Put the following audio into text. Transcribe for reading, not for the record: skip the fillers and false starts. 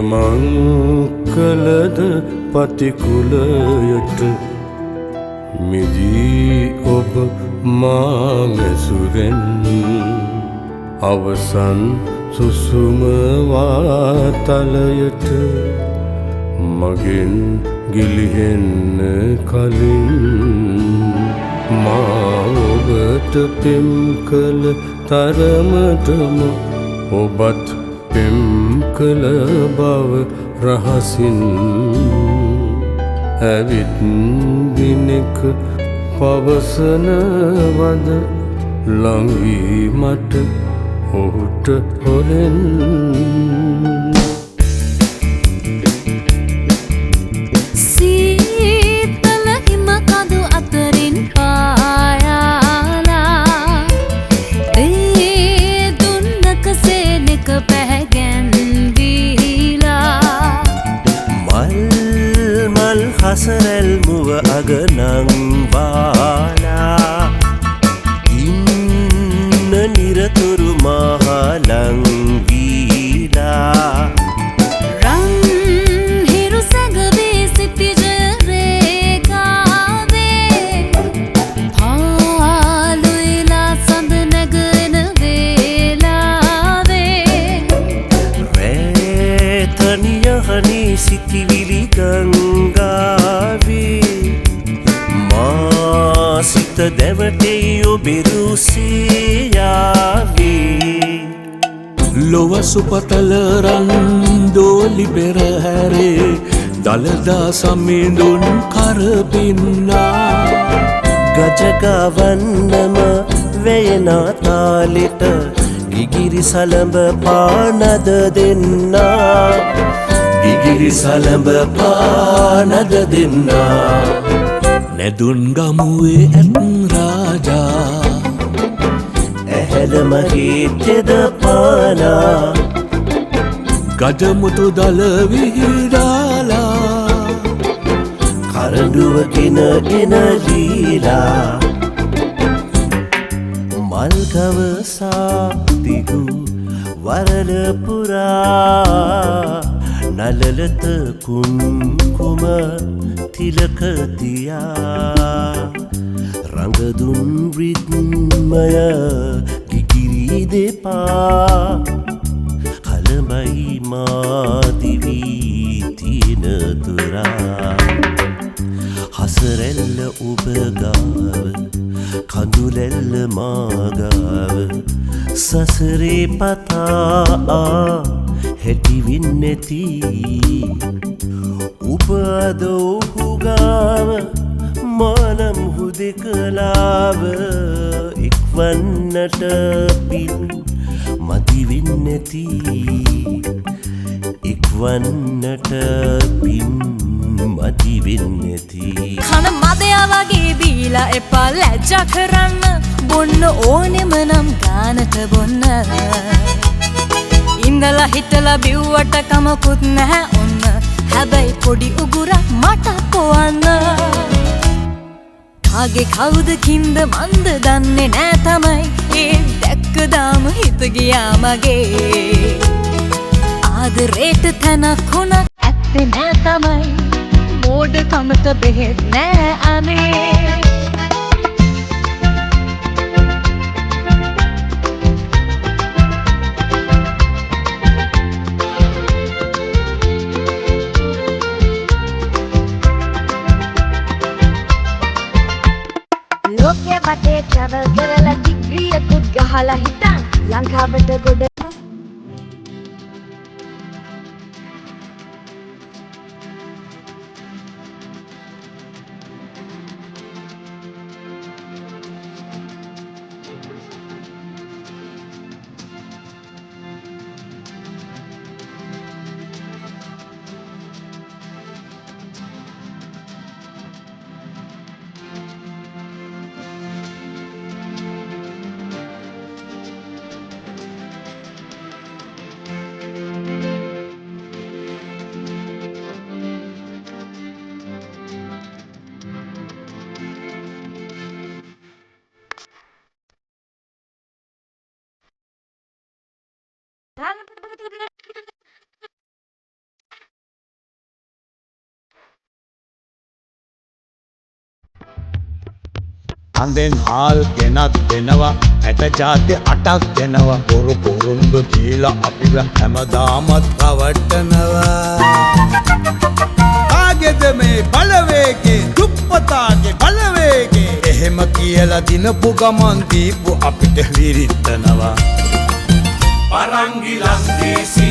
මං කළද පතිකුලයට මිදී ඔබ මා මැසුරෙන් අවසන් සුසුම වාතලයට මගෙන් ගිලිහෙන්න කලින් මා ඔබට පෙම් කළ තරමටම ඔබත් පෙම් කළ බව රහසින් ඇවිත් දිනක පවසනවද ළංවීමට ඔහුට හොරෙන් සීතල හිම කඳු අතරින් පායාලා ඒ දුන්නක සේනක පැහැගැන්වීලා මල් හසරැල් මුව අග නංවාලා ඉන්න නිරතුරු මහලං වීලා රන් හිරු සැඟවී සිටි ජයරේඛාවේ පාළුයිලා සඳ නැගෙන වේලාවේ රේතනියහනි සිටිවිලි ගංගාවේ මා සිත දැවටෙයි ඔබේ රුසියාවේ ලොව සුපතල රන් දෝලි පෙරහැරේ දළදා සමිඳුන් කරපින්නා ගජගවන්නම වෙයනා තාලෙට ගිගිරි සලඹ පානද දෙන්නා ගිගිරි සලඹ පානද දෙන්නා නැදුන් ගමුවේ ඇත් රාජා ඇහැලම හිටෙද පානා ගජමුතු දල විහිදාලා කරඩුවගෙන එනලීලා මල්ගවසා දිගු වරල පුරා නලලත කුම්කුම තිලකතියා රඟදුන් රිද්මය ගිගිරි දෙපා කලමයි මාදිවී තිනතුරා හසරැල්ල ඔබගාව කඳුලැල්ල මාගාව සසරේ පතා හැටිවින් නැති උපද ඔහුගාව මානම් හුදෙකලාව ඉක්වන්නට පින් මදිවෙන් නැති ඉක්වන්නට පින් මදිවෙන් නැති කන මදයා වගේ බීලා එපා ලැජ්ජා කරන්න බොන්න ඕනෙම නම් ගානට බොන්න ඉඳලා හිටලා බිව්වට කමකුත් නැහැ ඔන්න හැබැයි පොඩි උගුරක් මට කොවන්න කාගේ කවුද කින්ද මන්ද දන්නේ නෑ තමයි ඒ දැක්කදාම හිත ගියා මගේ ආදරේට තැනක් හුණක් ඇත්තේ නෑ තමයි මෝඩ කමට බෙහෙත් නෑ අනේ ලෝකයේ වටේ travel කරලා ඩිග්‍රී එකක් ගහලා හිටන් ලංකාවට ගොඩ අඳෙන් හාල් ගෙනත් දෙනවා ඇට ජාති 8ක් දෙනවා පොරු පොරුන්දු දීලා අපිව හැමදාමත් රවට්ටනවා ආගෙද මේ බලවේගේ දුප්පතාගේ බලවේගේ එහෙම කියලා දිනපු ගමන් දීපු අපිට විරිත්තනවා පරංගි ලන්දේසි